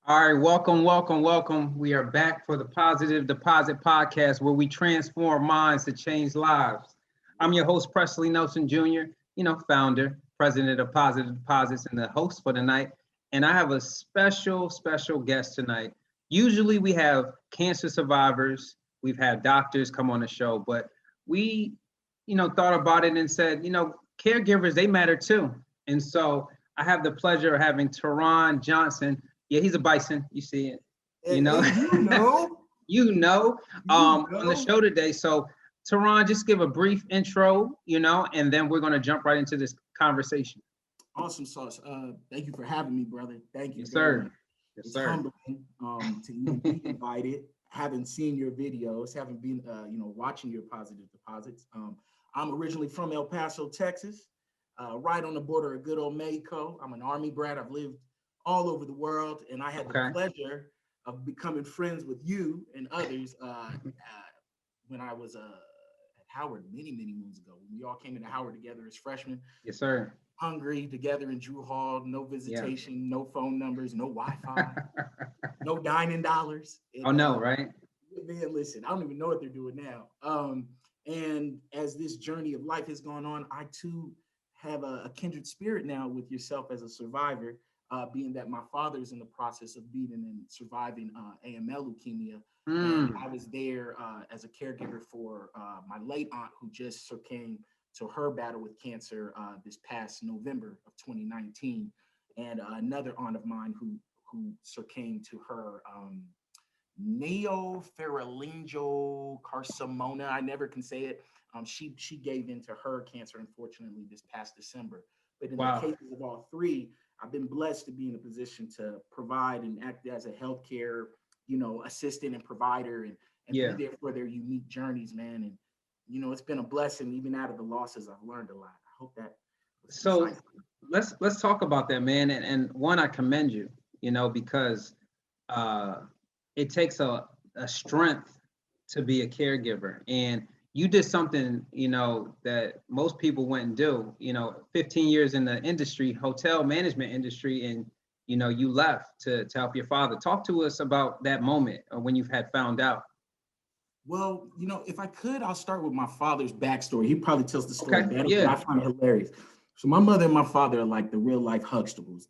All right, welcome, welcome, welcome. We are back for the Positive Deposit Podcast, where we transform minds to change lives. I'm your host, Presley Nelson Jr., founder, president of Positive Deposits, and the host for the night. And I have a special guest tonight. Usually we have cancer survivors, we've had doctors come on the show, but we, thought about it and said, caregivers, they matter too. And so I have the pleasure of having Taron Johnson. Yeah, he's a bison. You see it, Hey, you know, on the show today. So, Taron, just give a brief intro, and then we're going to jump right into this conversation. Awesome sauce. Thank you for having me, brother. Thank you. Yes, sir. Yes, it's sir. humbling to even be invited. Haven't seen your videos, haven't been, watching your Positive Deposits. I'm originally from El Paso, Texas, right on the border of good old Mexico. I'm an Army brat. I've lived all over the world, and I had the pleasure of becoming friends with you and others when I was at Howard many moons ago. When we all came into Howard together as freshmen. Yes, sir. Hungry together in Drew Hall, no visitation, no phone numbers, no Wi-Fi, no dining dollars. Oh no, right? Man, listen, I don't even know what they're doing now. And as this journey of life has gone on, I too have a kindred spirit now with yourself as a survivor. Being that my father's in the process of beating and surviving AML leukemia. And I was there as a caregiver for my late aunt who just succumbed to her battle with cancer this past November of 2019. And another aunt of mine who succumbed to her neopharyngeal I never can say it. She gave into her cancer, unfortunately, this past December. But in the cases of all three, I've been blessed to be in a position to provide and act as a healthcare, assistant and provider and be there for their unique journeys, man. And, it's been a blessing. Even out of the losses, I've learned a lot. I hope that. So let's talk about that, man. And one, I commend you, because it takes a strength to be a caregiver. And you did something, that most people wouldn't do, 15 years in the industry, hotel management industry, and, you left to help your father. Talk to us about that moment when you've had found out. Well, if I could, I'll start with my father's backstory. He probably tells the story better, but I find it hilarious. So my mother and my father are like the real life Huxtables.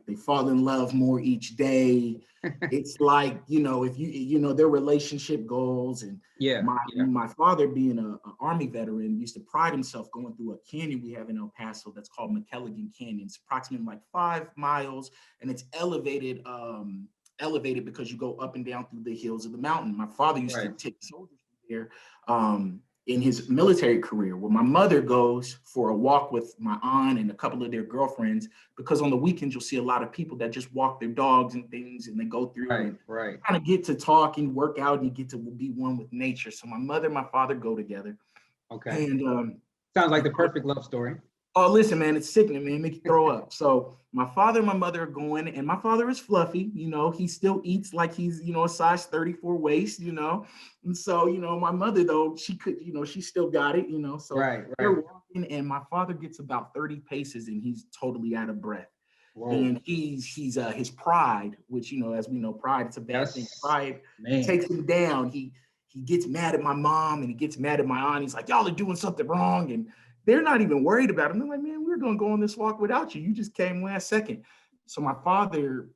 They fall in love more each day. It's like, if their relationship goals. And my father, being an Army veteran, used to pride himself going through a canyon we have in El Paso that's called McKelligan Canyon. It's approximately like 5 miles, and it's elevated because you go up and down through the hills of the mountain. My father used to take soldiers there in his military career, where my mother goes for a walk with my aunt and a couple of their girlfriends, because on the weekends you'll see a lot of people that just walk their dogs and things, and they go through and kind of get to talk and work out, and you get to be one with nature. So my mother and my father go together. Okay. And sounds like the perfect love story. Oh, listen, man, it's sickening, man. Make you throw up. So my father and my mother are going, and my father is fluffy. He still eats like he's, a size 34 waist, And so, my mother, though, she could, she still got it, So they're walking, and my father gets about 30 paces, and he's totally out of breath. Whoa. And he's his pride, which, as we know, pride, it's a bad thing. Pride takes him down. He gets mad at my mom, and he gets mad at my aunt. He's like, y'all are doing something wrong, and they're not even worried about him. They're like, man, we're going to go on this walk without you. You just came last second. So my father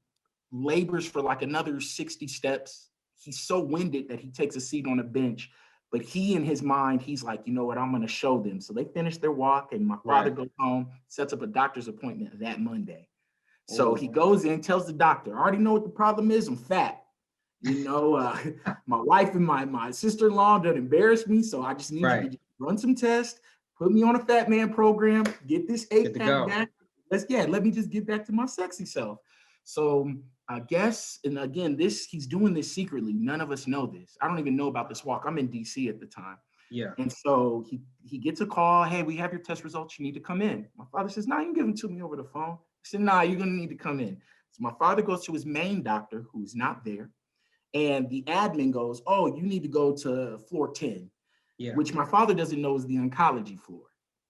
labors for like another 60 steps. He's so winded that he takes a seat on a bench. But he, in his mind, he's like, you know what, I'm going to show them. So they finish their walk, and my father goes home, sets up a doctor's appointment that Monday. So he goes in, tells the doctor, I already know what the problem is. I'm fat. My wife and my sister-in-law done embarrassed me. So I just need you to just run some tests. Put me on a fat man program, get this 8-pack back. Let me just get back to my sexy self. So I guess, and again, he's doing this secretly. None of us know this. I don't even know about this walk. I'm in DC at the time. Yeah. And so he gets a call. Hey, we have your test results. You need to come in. My father says, nah, you can give them to me over the phone. I said, nah, you're going to need to come in. So my father goes to his main doctor, who's not there. And the admin goes, oh, you need to go to floor 10. Which my father doesn't know is the oncology floor.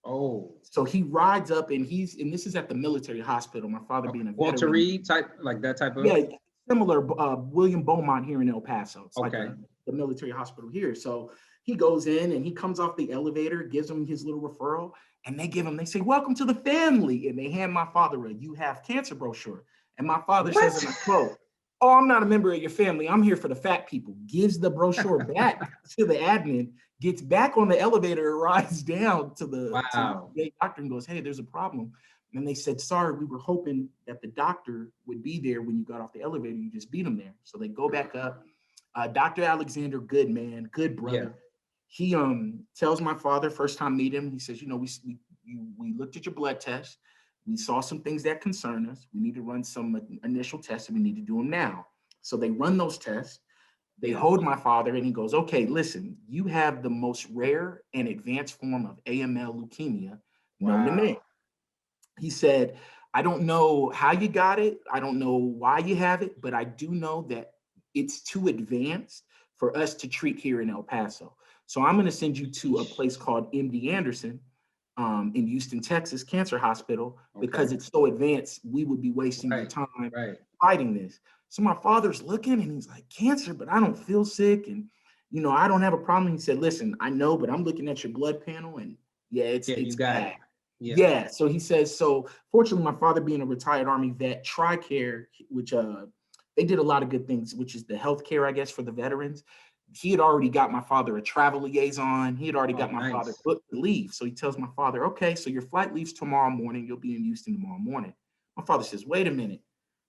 Oh. So he rides up, and this is at the military hospital. My father being a Walter veteran. Reed type, like that type of. Yeah. similar, William Beaumont here in El Paso. It's like Okay. the military hospital here. So he goes in and he comes off the elevator, gives him his little referral, and they say, welcome to the family. And they hand my father a "You Have Cancer" brochure. And my father says, and I quote, "Oh, I'm not a member of your family. I'm here for the fat people." Gives the brochure back to the admin, gets back on the elevator, rides down to Wow. the doctor and goes, "Hey, there's a problem." And they said, "Sorry, we were hoping that the doctor would be there when you got off the elevator. You just beat him there." So they go back up. Dr. Alexander, good man, good brother. Yeah. He tells my father, first time meet him, he says, we looked at your blood test. We saw some things that concern us. We need to run some initial tests, and we need to do them now. So they run those tests. They hold my father, and he goes, "Okay, listen, you have the most rare and advanced form of AML leukemia known to man." He said, "I don't know how you got it. I don't know why you have it, but I do know that it's too advanced for us to treat here in El Paso. So I'm going to send you to a place called MD Anderson in Houston, Texas, Cancer Hospital, because it's so advanced, we would be wasting your time fighting this." So my father's looking and he's like, "Cancer, but I don't feel sick. And, I don't have a problem." He said, "Listen, I know, but I'm looking at your blood panel and it's bad." Yeah. So he says, so fortunately, my father being a retired Army vet, TRICARE, which they did a lot of good things, which is the healthcare, I guess, for the veterans. He had already got my father a travel liaison. He had already got my father booked to leave. So he tells my father, "Okay, so your flight leaves tomorrow morning. You'll be in Houston tomorrow morning." My father says, "Wait a minute.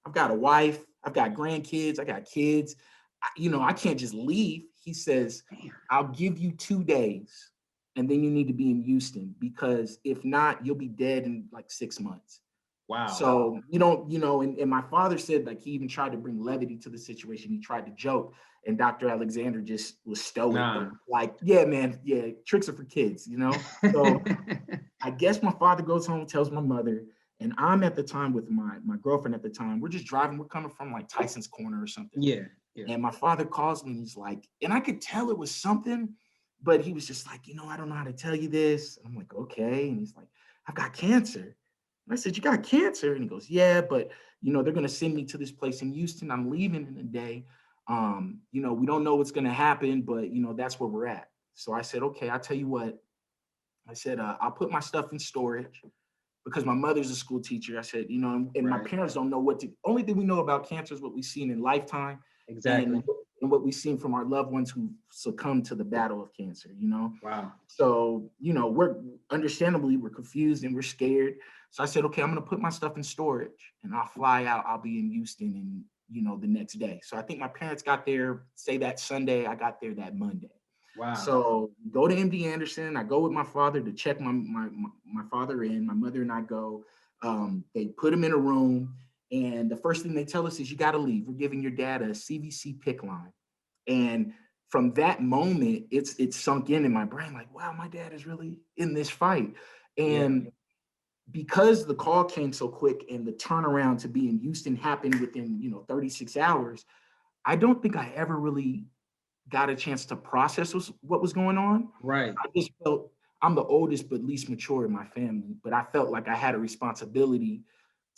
I've got a wife. I've got grandkids. I got kids. I can't just leave." He says, "I'll give you 2 days. And then you need to be in Houston, because if not, you'll be dead in like 6 months." Wow. So and my father said, like, he even tried to bring levity to the situation. He tried to joke, and Dr. Alexander just was stoic. And like, "Yeah, man, yeah, tricks are for kids, So I guess my father goes home, tells my mother, and I'm at the time with my girlfriend at the time. We're just driving. We're coming from like Tyson's Corner or something. Yeah. And my father calls me and he's like, and I could tell it was something, but he was just like, "I don't know how to tell you this." And I'm like, "Okay." And he's like, "I've got cancer." And I said, "You got cancer?" And he goes, "Yeah, but they're gonna send me to this place in Houston. I'm leaving in a day. We don't know what's gonna happen, but that's where we're at." So I said, "Okay, I'll tell you what." I said, "I'll put my stuff in storage," because my mother's a school teacher. I said, and my parents don't know only thing we know about cancer is what we've seen in Lifetime. Exactly. And what we've seen from our loved ones who succumbed to the battle of cancer, Wow. So, we're confused and we're scared. So I said, "Okay, I'm going to put my stuff in storage and I'll fly out. I'll be in Houston and, the next day." So I think my parents got there, say that Sunday, I got there that Monday. Wow. So go to MD Anderson. I go with my father to check my father in. My mother and I go. They put him in a room, and the first thing they tell us is, "You got to leave. We're giving your dad a CVC PICC line." And from that moment, it's sunk in my brain, like, wow, my dad is really in this fight. And because the call came so quick and the turnaround to be in Houston happened within 36 hours, I don't think I ever really got a chance to process what was going on. Right. I just felt, I'm the oldest but least mature in my family, but I felt like I had a responsibility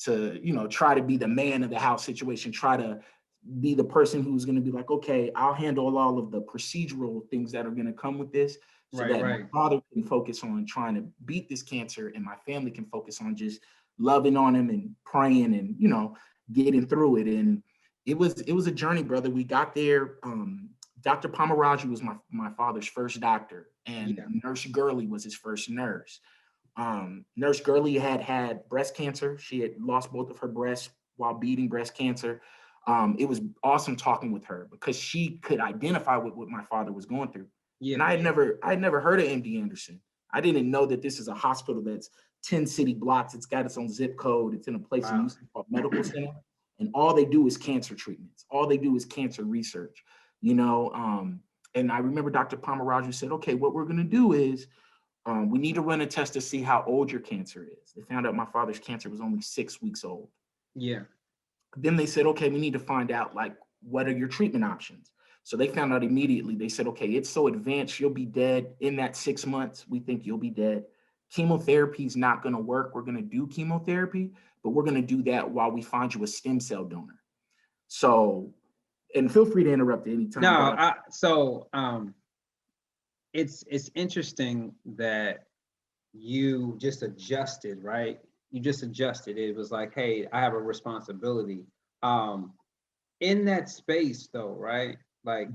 to, try to be the man of the house situation, try to be the person who's going to be like, "Okay, I'll handle all of the procedural things that are going to come with this, so that my father can focus on trying to beat this cancer and my family can focus on just loving on him and praying and, getting through it." And it was a journey, brother. We got there. Dr. Pamaraju was my father's first doctor, and Nurse Gurley was his first nurse. Nurse Gurley had breast cancer. She had lost both of her breasts while beating breast cancer. It was awesome talking with her because she could identify with what my father was going through. And I had never heard of MD Anderson. I didn't know that this is a hospital that's 10 city blocks. It's got its own zip code. It's in a place in Houston called Medical Center. And all they do is cancer treatments. All they do is cancer research, and I remember Dr. Pamaraju said, "Okay, what we're going to do is we need to run a test to see how old your cancer is." They found out my father's cancer was only 6 weeks old. Then they said, "Okay, we need to find out, like, what are your treatment options?" So they found out immediately. They said, "Okay, it's so advanced, you'll be dead in that 6 months. We think you'll be dead. Chemotherapy is not going to work. We're going to do chemotherapy, but we're going to do that while we find you a stem cell donor." So, and feel free to interrupt at any time. No, it's interesting that you just adjusted, right? You just adjusted. It was like, hey, I have a responsibility. Um, in that space though, right? Like,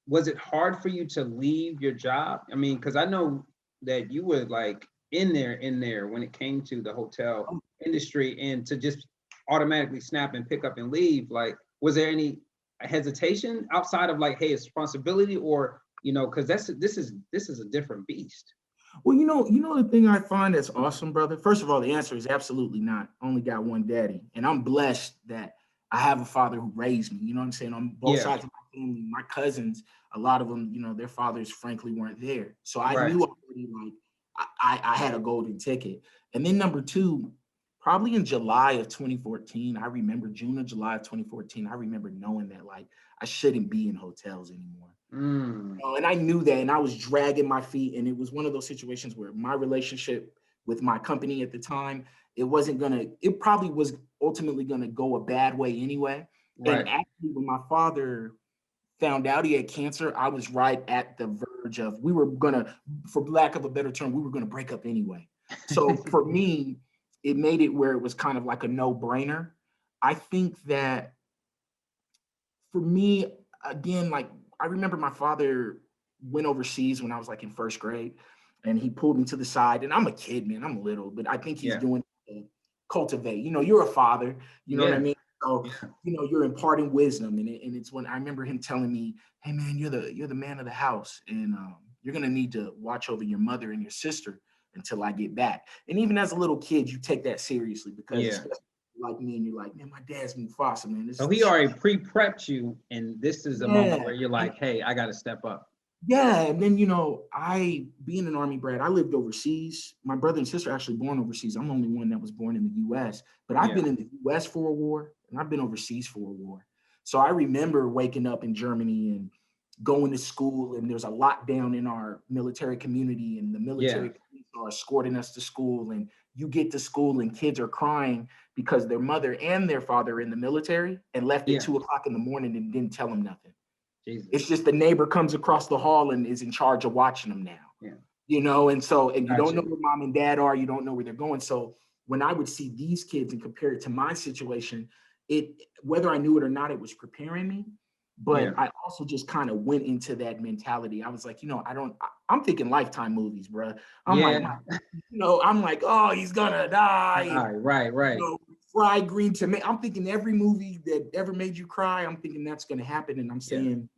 was it hard for you to leave your job? I mean, because I know that you were like in there when it came to the hotel industry, and to just automatically snap and pick up and leave. Like, was there any hesitation outside of like, hey, it's responsibility, or because this is a different beast. Well, the thing I find that's awesome, brother. First of all, the answer is absolutely not. I only got one daddy, and I'm blessed that I have a father who raised me. You know what I'm saying? On both Yeah. sides of my family, my cousins, a lot of them, their fathers, frankly, weren't there. So I Right. knew already, like, I had a golden ticket. And then number two, probably in July of 2014, I remember June or July of 2014, I remember knowing that, like, I shouldn't be in hotels anymore. And I knew that, and I was dragging my feet, and it was one of those situations where my relationship with my company at the time, it probably was ultimately gonna go a bad way anyway. Right. And actually, when my father found out he had cancer, I was right at the verge of, we were gonna, for lack of a better term, we were gonna break up anyway. So for me, it made it where it was kind of like a no-brainer. I think that for me, again, like, I remember my father went overseas when I was like in first grade, and he pulled me to the side. And I'm a kid, man, I'm little, but I think he's doing to cultivate. You're a father, you know what I mean? So, you're imparting wisdom, and it's when I remember him telling me, "Hey, man, you're the man of the house, and you're gonna need to watch over your mother and your sister until I get back." And even as a little kid, you take that seriously, because like me, and you're like, man, my dad's Mufasa, man. So he already pre-prepped you, and this is a moment where you're like, hey, I got to step up. Yeah, and then, I, being an Army brat, I lived overseas. My brother and sister actually born overseas. I'm the only one that was born in the U.S., but I've been in the U.S. for a war, and I've been overseas for a war. So I remember waking up in Germany and going to school, and there's a lockdown in our military community, and the military police are escorting us to school, and you get to school and kids are crying because their mother and their father are in the military and left at 2:00 in the morning and didn't tell them nothing. Jesus. It's just the neighbor comes across the hall and is in charge of watching them now. And you don't know where mom and dad are, you don't know where they're going. So when I would see these kids and compare it to my situation, whether I knew it or not, it was preparing me. But I also just kind of went into that mentality. I was like, I'm thinking Lifetime movies, bro. I'm like, oh, he's gonna die. Right. Fried green tomato. I'm thinking every movie that ever made you cry, I'm thinking that's gonna happen. And I'm saying,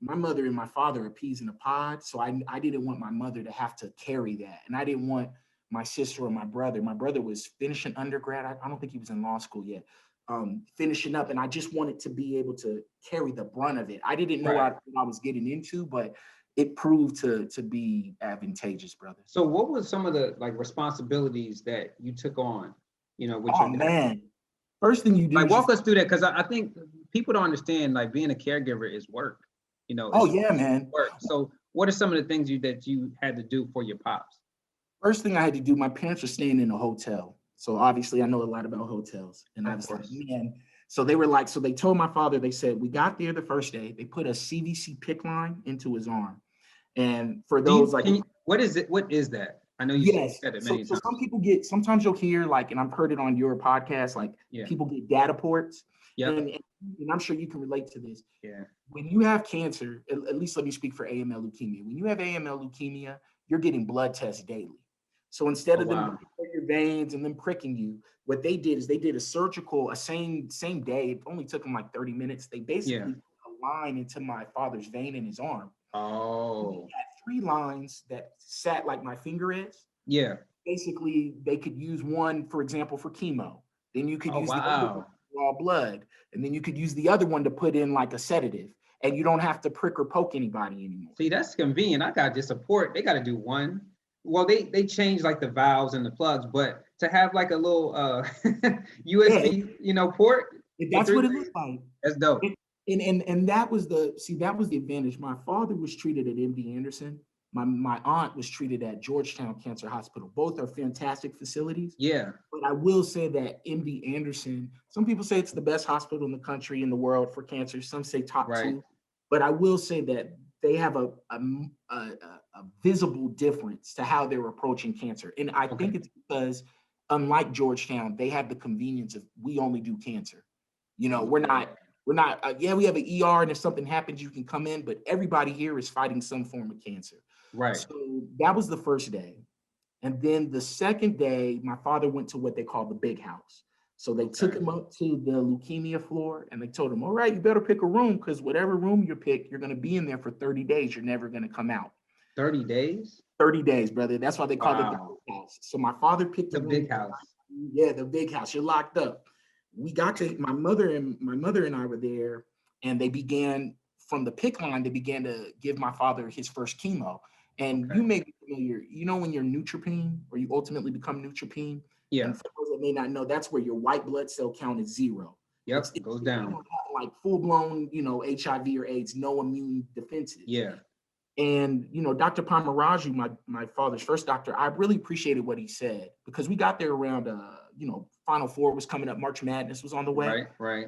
my mother and my father are peas in a pod. So I didn't want my mother to have to carry that. And I didn't want my sister or my brother. My brother was finishing undergrad. I don't think he was in law school yet. Finishing up, and I just wanted to be able to carry the brunt of it. I didn't know what I was getting into, but it proved to be advantageous, brother. So what was some of the like responsibilities that you took on, with your man. First thing you do, like, walk us through that, because I think people don't understand, like, being a caregiver is work. Man. Work. So what are some of the things that you had to do for your pops? First thing I had to do, my parents were staying in a hotel. So obviously I know a lot about hotels. And I was like, man. So they told my father, they said, we got there the first day, they put a CVC PICC line into his arm. And for those what is it? What is that? I know you said it many times. So some people sometimes you'll hear, like, and I've heard it on your podcast, like people get data ports. And I'm sure you can relate to this. Yeah. When you have cancer, at least let me speak for AML leukemia. When you have AML leukemia, you're getting blood tests daily. So instead of them looking for your veins and them pricking you, what they did is they did a surgical, same day. It only took them like 30 minutes. They basically put a line into my father's vein in his arm. Oh. He had 3 lines that sat like my finger is. Yeah. Basically, they could use one, for example, for chemo. Then you could use the other one for raw blood. And then you could use the other one to put in like a sedative. And you don't have to prick or poke anybody anymore. See, that's convenient. I got to support. They got to do one. Well, they changed like the valves and the plugs, but to have like a little USB, port. That's what it looks like. That's dope. And that was the advantage. My father was treated at MD Anderson. My aunt was treated at Georgetown Cancer Hospital. Both are fantastic facilities. Yeah. But I will say that MD Anderson, some people say it's the best hospital in the country, in the world for cancer. Some say top Right. two. But I will say that they have a visible difference to how they're approaching cancer. And I think it's because, unlike Georgetown, they have the convenience of, we only do cancer. You know, we're not, yeah, we have an ER, and if something happens, you can come in, but everybody here is fighting some form of cancer. Right. So that was the first day. And then the second day, my father went to what they call the big house. So they took him up to the leukemia floor, and they told him, all right, you better pick a room, because whatever room you pick, you're going to be in there for 30 days. You're never going to come out. 30 days? 30 days, brother. That's why they called it the big house. So my father picked the big house. Yeah, the big house. You're locked up. We got to, my mother and I were there, and they began, from the pick line, they began to give my father his first chemo. And you may be familiar, you know, when you're neutropene, or you ultimately become neutropene. Yeah. And for those that may not know, that's where your white blood cell count is 0. Yep, it goes down. Like full-blown, you know, HIV or AIDS, no immune defenses. Yeah. And, you know, Dr. Pamaraju, my father's first doctor, I really appreciated what he said, because we got there around, you know, Final Four was coming up, March Madness was on the way. Right, right.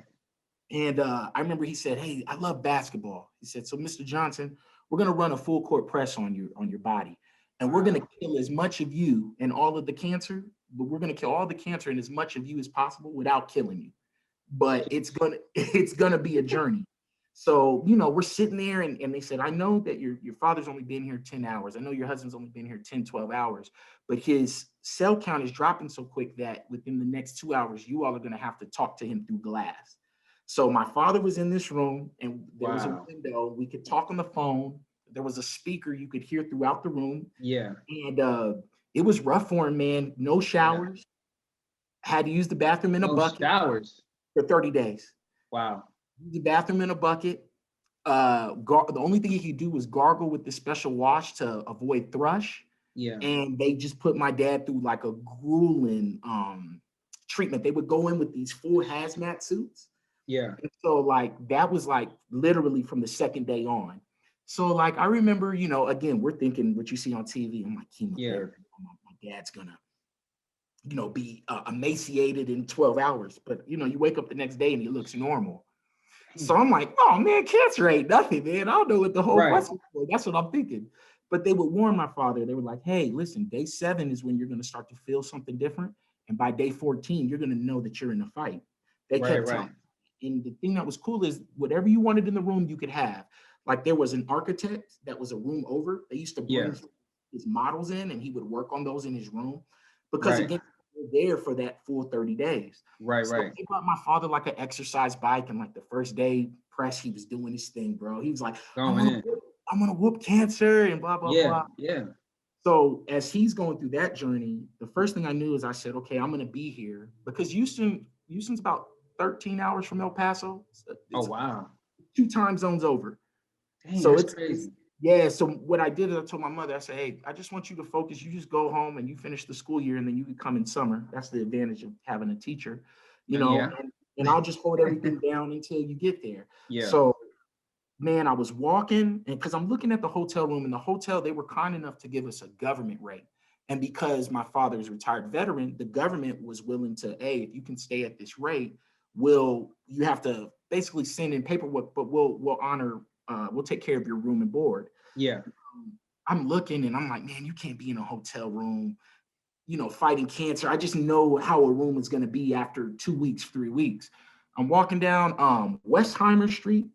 And I remember he said, hey, I love basketball. He said, so Mr. Johnson, we're going to run a full court press on your body. And we're going to kill as much of you and all of the cancer, but we're going to kill all the cancer and as much of you as possible without killing you. But it's gonna be a journey. So, you know, we're sitting there, and they said, I know that your father's only been here 10 hours. I know your husband's only been here 10, 12 hours, but his cell count is dropping so quick that within the next 2 hours, you all are going to have to talk to him through glass. So my father was in this room, and there was a window. We could talk on the phone. There was a speaker you could hear throughout the room. Yeah. And it was rough for him, man. No showers. Had to use the bathroom in a bucket. Showers. For 30 days. Wow. The bathroom in a bucket. The only thing he could do was gargle with this special wash to avoid thrush. Yeah. And they just put my dad through like a grueling treatment. They would go in with these full hazmat suits. Yeah. And so like that was like literally from the second day on. So like I remember, you know, again, we're thinking what you see on TV. I'm like, chemotherapy. Yeah. My dad's gonna, you know, be emaciated in 12 hours. But, you know, you wake up the next day and he looks normal. So I'm like, oh, man, cancer ain't nothing, man. I don't know what the whole question was. That's what I'm thinking. But they would warn my father. They were like, hey, listen, day 7 is when you're going to start to feel something different. And by day 14, you're going to know that you're in a fight. They kept telling me. And the thing that was cool is whatever you wanted in the room, you could have. Like there was an architect that was a room over. They used to bring his models in, and he would work on those in his room. Because again, we're there for that full 30 days. Right. They brought my father like an exercise bike, and like the first day press, he was doing his thing, bro. He was like, I'm gonna whoop cancer and blah, blah, blah. Yeah. So as he's going through that journey, the first thing I knew is I said, okay, I'm gonna be here, because Houston's about 13 hours from El Paso. Oh, wow. 2 time zones over. Dang, so it's crazy. Yeah, so what I did is I told my mother, I said, hey, I just want you to focus. You just go home and you finish the school year, and then you can come in summer. That's the advantage of having a teacher, you know, and I'll just hold everything down until you get there. Yeah. So, man, I was walking, and because I'm looking at the hotel room, and the hotel, they were kind enough to give us a government rate. And because my father is a retired veteran, the government was willing to, hey, if you can stay at this rate, you have to basically send in paperwork, but we'll honor, we'll take care of your room and board. Yeah. I'm looking and I'm like, man, you can't be in a hotel room, you know, fighting cancer. I just know how a room is going to be after 2 weeks, 3 weeks. I'm walking down Westheimer Street,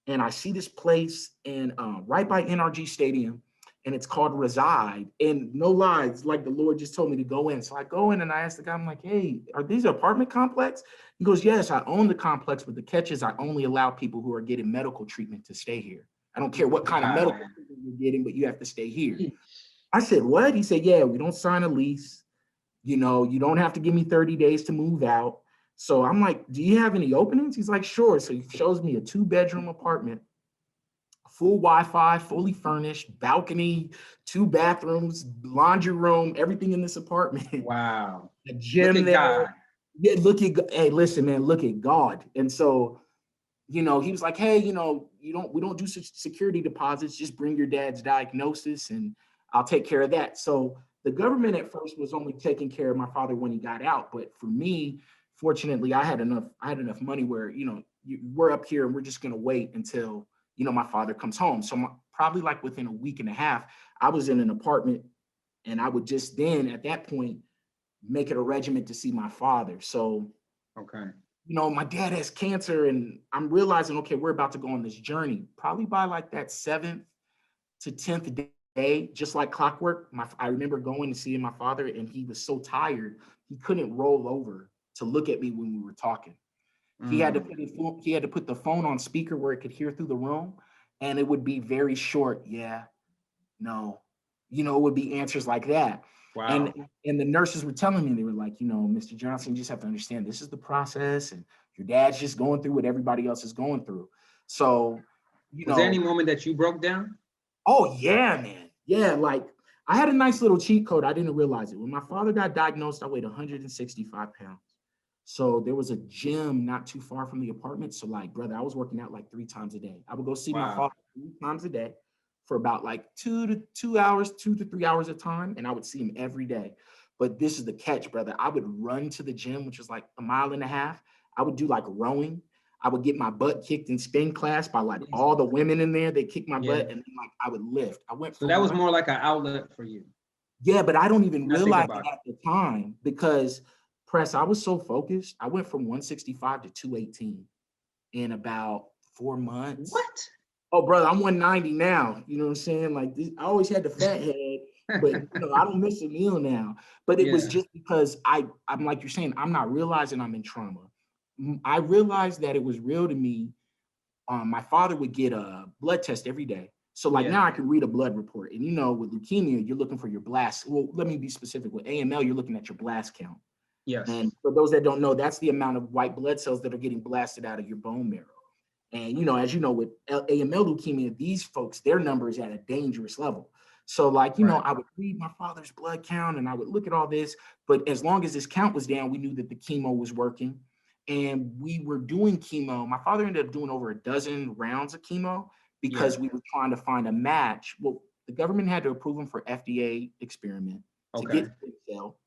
and I see this place in right by NRG Stadium, and it's called Reside. And no lies, like the Lord just told me to go in. So I go in and I ask the guy, I'm like, hey, are these an apartment complex? He goes, yes, I own the complex, but the catch is I only allow people who are getting medical treatment to stay here. I don't care what kind of medical treatment you're getting, but you have to stay here. I said, what? He said, yeah, we don't sign a lease. You know, you don't have to give me 30 days to move out. So I'm like, do you have any openings? He's like, sure. So he shows me a 2-bedroom apartment, full Wi-Fi, fully furnished, balcony, 2 bathrooms, laundry room, everything in this apartment. Wow. A gym look at there. God. Yeah, hey, listen, man, look at God. And so, you know, he was like, hey, you know, we don't do security deposits. Just bring your dad's diagnosis, and I'll take care of that. So the government at first was only taking care of my father when he got out. But for me, fortunately, I had enough money where, we're up here and we're just going to wait until, my father comes home. So probably like within a week and a half, I was in an apartment, and I would just then at that point make it a regiment to see my father. So, Okay. my dad has cancer, and I'm realizing, okay, we're about to go on this journey. Probably by like that 7th to 10th day, just like clockwork. I remember going to see my father, and he was so tired, he couldn't roll over to look at me when we were talking. He had to put the phone on speaker where it could hear through the room, and it would be very short. Yeah, no, it would be answers like that. Wow. And the nurses were telling me, they were like, Mr. Johnson, you just have to understand this is the process, and your dad's just going through what everybody else is going through. So, was there any moment that you broke down? Oh yeah, man. Yeah, like I had a nice little cheat code. I didn't realize it. When my father got diagnosed, I weighed 165 pounds. So there was a gym not too far from the apartment. So like, brother, I was working out like 3 times a day. I would go see my father 3 times a day for about like 2 to 3 hours a time. And I would see him every day. But this is the catch, brother. I would run to the gym, which was like a mile and a half. I would do like rowing. I would get my butt kicked in spin class by like all the women in there. They kicked my butt, and then like I would lift. I went. So that was more like an outlet for you. Yeah, but I don't even realize it at the time, because Press, I was so focused. I went from 165 to 218 in about 4 months. What? Oh, brother, I'm 190 now. You know what I'm saying? Like I always had the fat head, but I don't miss a meal now. But it was just because I'm like you're saying, I'm not realizing I'm in trauma. I realized that it was real to me. My father would get a blood test every day. So like now I can read a blood report. And with leukemia, you're looking for your blast. Well, let me be specific. With AML, you're looking at your blast count. Yes. And for those that don't know, that's the amount of white blood cells that are getting blasted out of your bone marrow. And as you know, with AML leukemia, these folks, their number is at a dangerous level. So like, I would read my father's blood count and I would look at all this, but as long as this count was down, we knew that the chemo was working. And we were doing chemo. My father ended up doing over a dozen rounds of chemo because we were trying to find a match. Well, the government had to approve him for FDA experiment to get stem cell.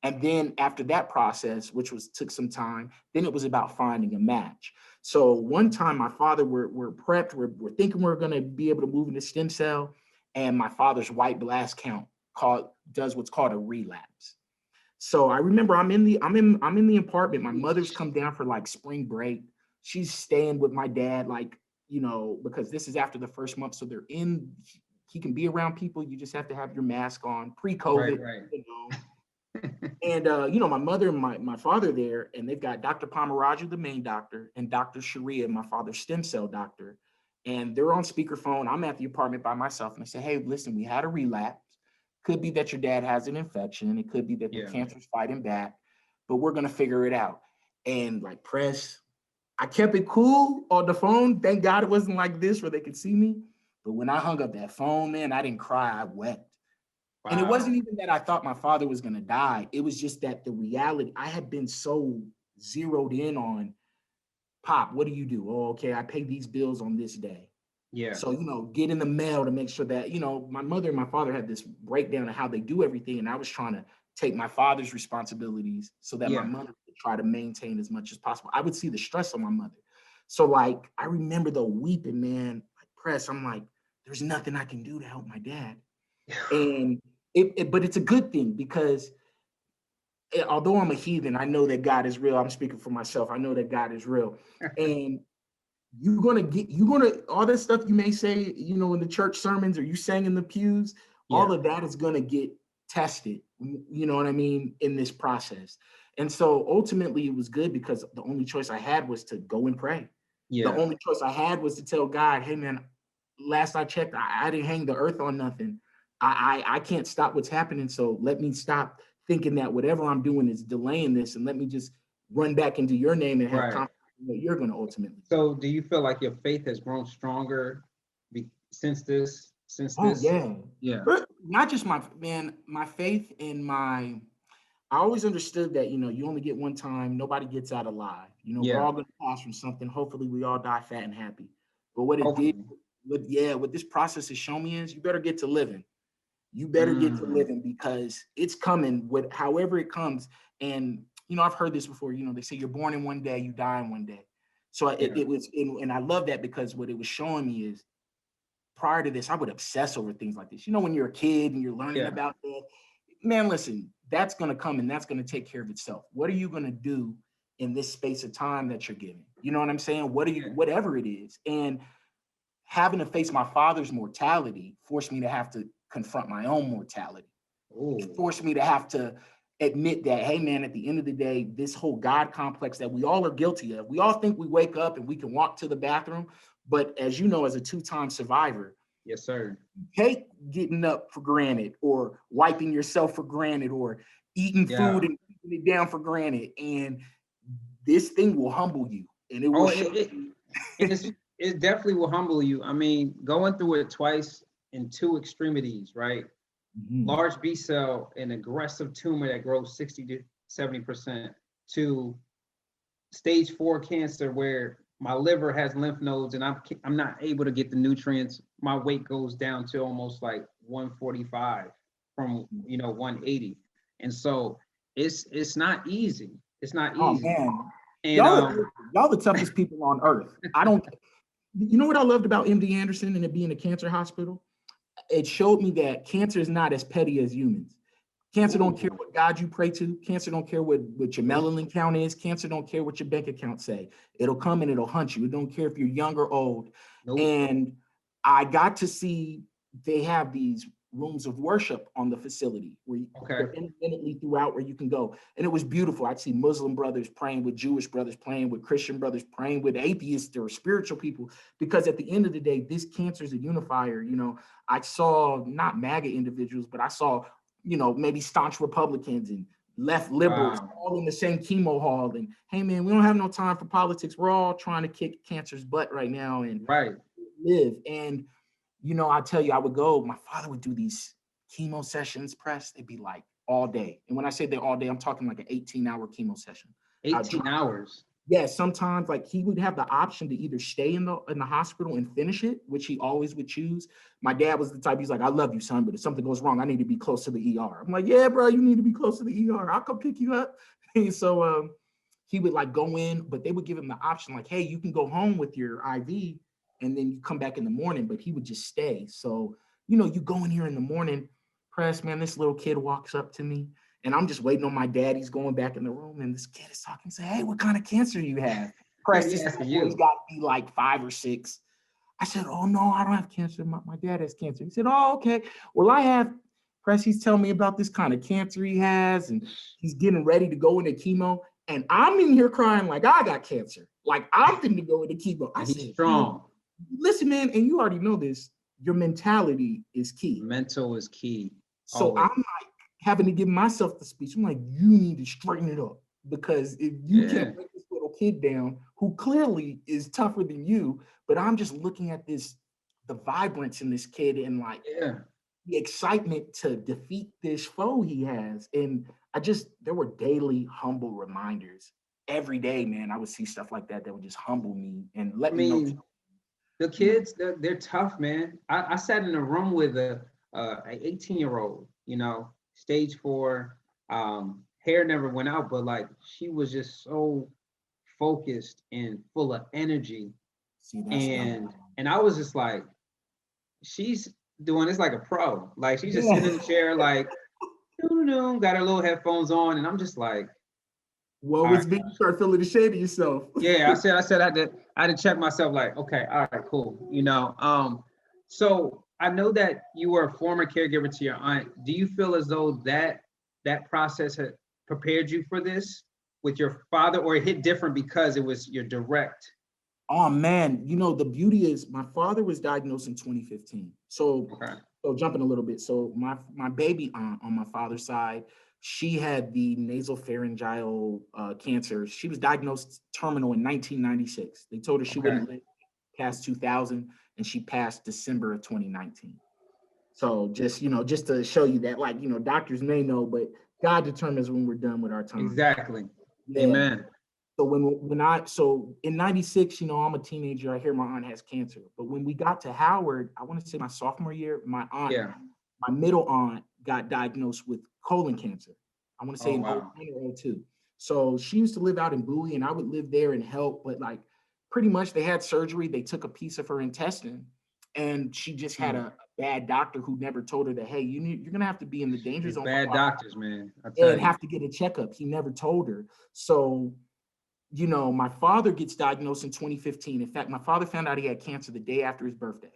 And then after that process, which took some time, then it was about finding a match. So one time my father, we're prepped, we're thinking we're going to be able to move into stem cell, and my father's white blast count does what's called a relapse. So I remember I'm in the apartment. My mother's come down for like spring break. She's staying with my dad, like, because this is after the first month. So he can be around people. You just have to have your mask on pre-COVID. Right. And my mother and my father there, and they've got Dr. Pomeraju, the main doctor, and Dr. Sharia, my father's stem cell doctor. And they're on speakerphone. I'm at the apartment by myself, and I say, hey, listen, we had a relapse. Could be that your dad has an infection. It could be that the cancer's fighting back, but we're going to figure it out. And like Press, I kept it cool on the phone. Thank God it wasn't like this where they could see me. But when I hung up that phone, man, I didn't cry. I wept. Wow. And it wasn't even that I thought my father was going to die. It was just that the reality, I had been so zeroed in on, Pop, what do you do? Oh, okay, I pay these bills on this day. Yeah. So, get in the mail to make sure that, my mother and my father had this breakdown of how they do everything. And I was trying to take my father's responsibilities so that my mother could try to maintain as much as possible. I would see the stress on my mother. So like, I remember though weeping, man, like Press, I'm like, there's nothing I can do to help my dad. And but it's a good thing because although I'm a heathen, I know that God is real. I'm speaking for myself. I know that God is real. And you're gonna all that stuff you may say, in the church sermons or you sang in the pews, all of that is gonna get tested, you know what I mean, in this process. And so ultimately it was good because the only choice I had was to go and pray. The only choice I had was to tell God, hey man, last I checked, I didn't hang the earth on nothing. I can't stop what's happening. So let me stop thinking that whatever I'm doing is delaying this, and let me just run back into your name and have confidence that you're going to ultimately. So do you feel like your faith has grown stronger since this? Oh, yeah. But not just my faith and I always understood that, you only get one time. Nobody gets out alive. We're all going to pass from something. Hopefully we all die fat and happy. But what it did, what this process has shown me is you better get to living. You better get to living because it's coming with however it comes. And, I've heard this before, they say you're born in one day, you die in one day. So it was, and I love that because what it was showing me is prior to this, I would obsess over things like this. When you're a kid and you're learning about that, man, listen, that's going to come and that's going to take care of itself. What are you going to do in this space of time that you're given? You know what I'm saying? Whatever it is. And having to face my father's mortality forced me to have to confront my own mortality. It forced me to have to admit that, hey, man, at the end of the day, this whole God complex that we all are guilty of, we all think we wake up and we can walk to the bathroom. But as you know, as a two-time survivor, yes, sir, take getting up for granted or wiping yourself for granted or eating food and keeping it down for granted. And this thing will humble you. And it will it definitely will humble you. I mean, going through it twice in two extremities, right? Large B cell, an aggressive tumor that grows 60 to 70%, to stage 4 cancer where my liver has lymph nodes and I'm not able to get the nutrients. My weight goes down to almost like 145 from 180. And so it's not easy. It's not easy. Oh man. And y'all the toughest people on earth. You know what I loved about MD Anderson and it being a cancer hospital? It showed me that cancer is not as petty as humans. Cancer don't care what God you pray to. Cancer don't care what your melanin count is. Cancer don't care what your bank account say. It'll come and it'll hunt you. It don't care if you're young or old. And I got to see they have these rooms of worship on the facility where they're independently throughout where you can go. And it was beautiful. I'd see Muslim brothers praying with Jewish brothers, praying with Christian brothers, praying with atheists or spiritual people. Because at the end of the day, this cancer is a unifier. I saw not MAGA individuals, but I saw, maybe staunch Republicans and left liberals all in the same chemo hall. And hey, man, we don't have no time for politics. We're all trying to kick cancer's butt right now and live. And I tell you, I would go, my father would do these chemo sessions, press, they'd be like all day. And when I say they're all day, I'm talking like an 18-hour chemo session. 18 hours? Yeah, sometimes like he would have the option to either stay in the hospital and finish it, which he always would choose. My dad was the type, he's like, I love you, son, but if something goes wrong, I need to be close to the ER. I'm like, yeah, bro, you need to be close to the ER. I'll come pick you up. And so he would like go in, but they would give him the option like, hey, you can go home with your IV and then you come back in the morning, but he would just stay. So, you go in here in the morning, press, man, this little kid walks up to me and I'm just waiting on my dad. He's going back in the room and this kid is talking, say, hey, what kind of cancer do you have? Press, he's got to be like 5 or 6. I said, oh no, I don't have cancer. My dad has cancer. He said, oh, okay. Well, I have, press, he's telling me about this kind of cancer he has and he's getting ready to go into chemo. And I'm in here crying like I got cancer. Like I'm going to go into chemo. I said, strong. Listen, man, and you already know this, your mentality is key. Mental is key. So always. I'm like having to give myself the speech. I'm like, you need to straighten it up because if you can't break this little kid down who clearly is tougher than you, but I'm just looking at the vibrance in this kid and like the excitement to defeat this foe he has. And there were daily humble reminders. Every day, man, I would see stuff like that would just humble me and let me know. The kids, they're tough, man. I sat in a room with an 18-year-old, stage 4, hair never went out, but like she was just so focused and full of energy. And I was just like, she's doing this like a pro. Like she's just sitting in the chair, like, got her little headphones on, and I'm just like, well, it's big. You start feeling ashamed of yourself. Yeah, I said I had to check myself. Like, okay, all right, cool. So I know that you were a former caregiver to your aunt. Do you feel as though that process had prepared you for this with your father, or it hit different because it was your direct? Oh man, the beauty is my father was diagnosed in 2015. So jumping a little bit. So my baby aunt on my father's side, she had the nasopharyngeal cancer. She was diagnosed terminal in 1996. They told her she wouldn't live past 2000, and she passed December of 2019. So just to show you that, like, doctors may know, but God determines when we're done with our time. Exactly. Yeah. Amen. So so in 96, I'm a teenager. I hear my aunt has cancer. But when we got to Howard, I want to say my sophomore year, my aunt My middle aunt got diagnosed with colon cancer. I want to say Oh, in wow. 2009 or 2002. So she used to live out in Bowie, and I would live there and help. But like pretty much they had surgery. They took a piece of her intestine, and she just had Mm. a bad doctor who never told her that, hey, you're gonna have to be in the danger These zone for bad 5 doctors, man. I tell and you. have to get a checkup. He never told her. So, my father gets diagnosed in 2015. In fact, my father found out he had cancer the day after his birthday.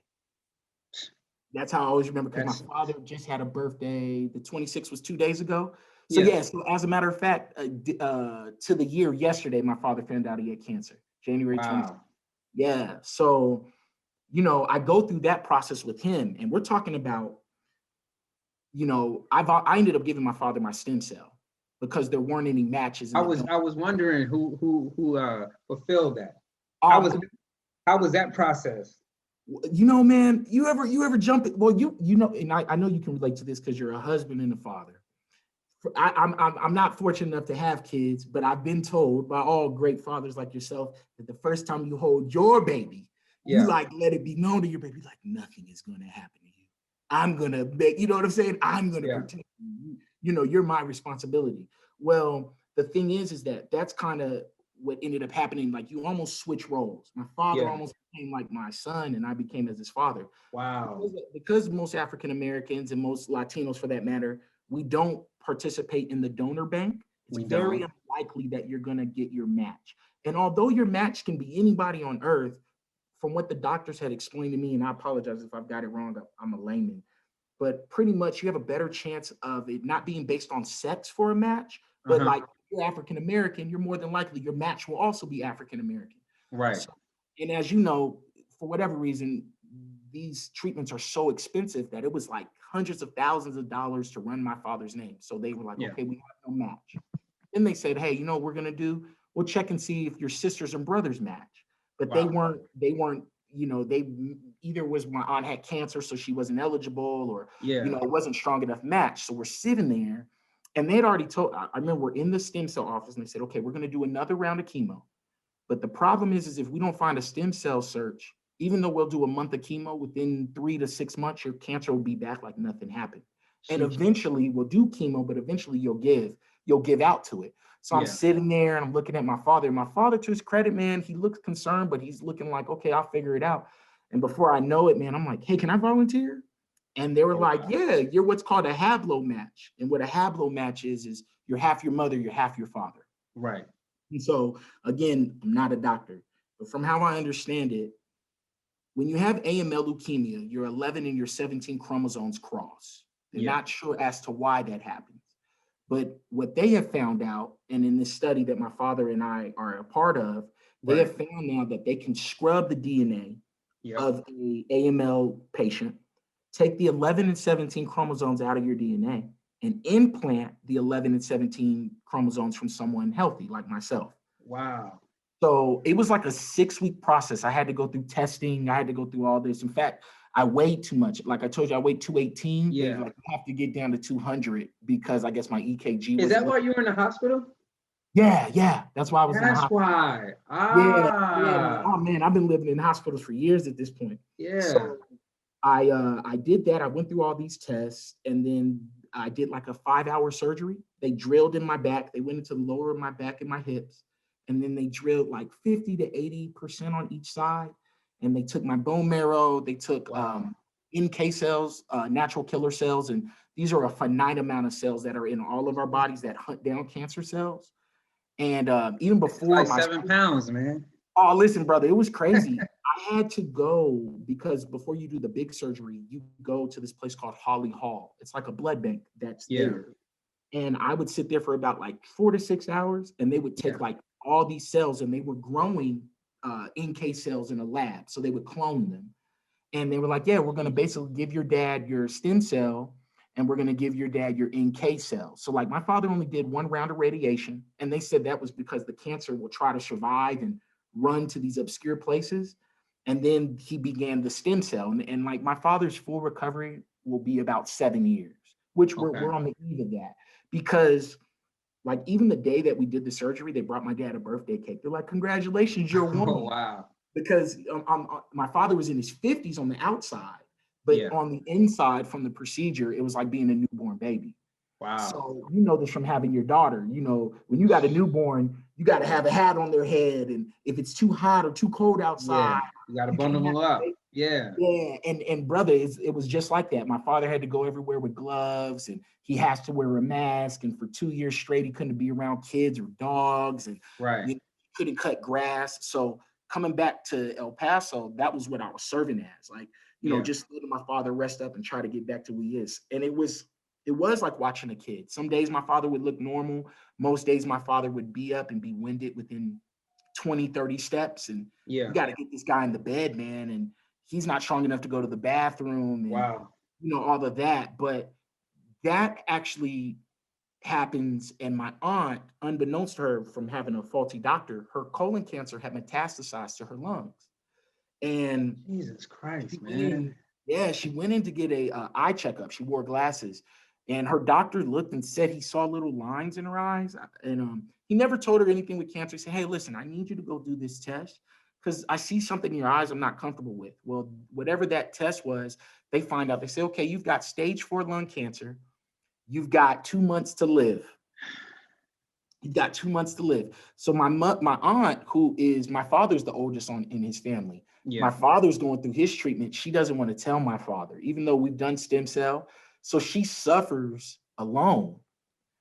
That's how I always remember, because my That's father just had a birthday. The 26th was 2 days ago. So yeah. yeah, so as a matter of fact, to the year yesterday, my father found out he had cancer, January 26th. Wow. Yeah. So, I go through that process with him, and we're talking about, I ended up giving my father my stem cell because there weren't any matches in the donor. I was wondering who fulfilled that. How was Um, how was that process? man, you ever jump it? Well, and I know you can relate to this because you're a husband and a father. I'm not fortunate enough to have kids, but I've been told by all great fathers like yourself that the first time you hold your baby, you Yeah. like let it be known to your baby, like nothing is gonna happen to you. I'm gonna make, you know what I'm saying? I'm gonna Yeah. protect you. You're my responsibility. Well, the thing is that that's kind of what ended up happening. Like you almost switch roles. My father Yeah. almost became like my son, and I became as his father. Wow. Because most African Americans and most Latinos, for that matter, we don't participate in the donor bank. It's We very don't. unlikely that you're going to get your match. And although your match can be anybody on earth, from what the doctors had explained to me, and I apologize if I've got it wrong, I'm a layman, but pretty much you have a better chance of it not being based on sex for a match. But Uh-huh. like you're African American, you're more than likely your match will also be African American. Right. So, and as you know, for whatever reason, these treatments are so expensive that it was like hundreds of thousands of dollars to run my father's name. So they were like, Yeah. okay, we have no match. Then they said, hey, what we're gonna do? We'll check and see if your sisters and brothers match. But they Wow. weren't, they either was my aunt had cancer, so she wasn't eligible, or Yeah. it wasn't strong enough match. So we're sitting there, and they had already told. I remember we're in the stem cell office, and they said, okay, we're gonna do another round of chemo. But the problem is if we don't find a stem cell search, even though we'll do a month of chemo, within 3 to 6 months, your cancer will be back like nothing happened. And Shoot you. eventually we'll do chemo, but eventually you'll give out to it. So I'm Yeah. sitting there and I'm looking at my father. My father, to his credit, man, he looks concerned, but he's looking like, okay, I'll figure it out. And before I know it, man, I'm like, hey, can I volunteer? And they were Oh, like, wow. yeah, you're what's called a hablo match. And what a hablo match is you're half your mother, you're half your father. Right. And so, again, I'm not a doctor, but from how I understand it, when you have AML leukemia, your 11 and your 17 chromosomes cross. They're Yeah. not sure as to why that happens. But what they have found out, and in this study that my father and I are a part of, they Right. have found now that they can scrub the DNA Yep. of a AML patient, take the 11 and 17 chromosomes out of your DNA, and implant the 11 and 17 chromosomes from someone healthy like myself. Wow. So it was like a 6-week process. I had to go through testing. I had to go through all this. In fact, I weighed too much. Like I told you, I weighed 218. They Yeah. like you have to get down to 200 because I guess my EKG Is was a that why little. you were in the hospital? Yeah. That's why I was in the That's hospital. why. Yeah, man. Ah. Oh man, I've been living in hospitals for years at this point. Yeah. So I did that. I went through all these tests, and then I did like a 5-hour surgery. They drilled in my back. They went into the lower of my back and my hips, and then they drilled like 50 to 80% on each side. And they took my bone marrow. They took Wow. NK cells, natural killer cells, and these are a finite amount of cells that are in all of our bodies that hunt down cancer cells. And even It's before like my 7 pounds, man. Oh, listen, brother, it was crazy. I had to go because before you do the big surgery, you go to this place called Holly Hall. It's like a blood bank that's Yeah. there. And I would sit there for about like 4 to 6 hours, and they would Yeah. take like all these cells, and they were growing NK cells in a lab. So they would clone them. And they were like, yeah, we're going to basically give your dad your stem cell, and we're going to give your dad your NK cells. So like my father only did 1 round of radiation. And they said that was because the cancer will try to survive and run to these obscure places. And then he began the stem cell. And like my father's full recovery will be about 7 years, which Okay. we're on the eve of that. Because like even the day that we did the surgery, they brought my dad a birthday cake. They're like, congratulations, you're a Oh, woman. wow. Because my father was in his 50s on the outside, But on the inside from the procedure, it was like being a newborn baby. Wow. So you know this from having your daughter. You know, when you got a newborn, you got to have a hat on their head, and if it's too hot or too cold outside, you got to bundle them up. Yeah. And brother, it was just like that. My father had to go everywhere with gloves, and he has to wear a mask. And for 2 years straight, he couldn't be around kids or dogs, and he couldn't cut grass. So coming back to El Paso, that was what I was serving as. Like, you know, just letting my father rest up and try to get back to who he is. And it was like watching a kid. Some days my father would look normal. Most days my father would be up and be winded within 20, 30 steps. And you got to get this guy in the bed, man. And he's not strong enough to go to the bathroom and, you know, all of that. But that actually happens. And my aunt, unbeknownst to her from having a faulty doctor, her colon cancer had metastasized to her lungs. And Jesus Christ, man. She went in to get a eye checkup. She wore glasses, and her doctor looked and said he saw little lines in her eyes. And he never told her anything with cancer. He said, "Hey, listen, I need you to go do this test because I see something in your eyes I'm not comfortable with." Well, whatever that test was, they find out. They say, "Okay, you've got stage 4 lung cancer. You've got 2 months to live." You've got 2 months to live. So my aunt, who is my father's the oldest in his family. My father's going through his treatment. She doesn't want to tell my father, even though we've done stem cell. So she suffers alone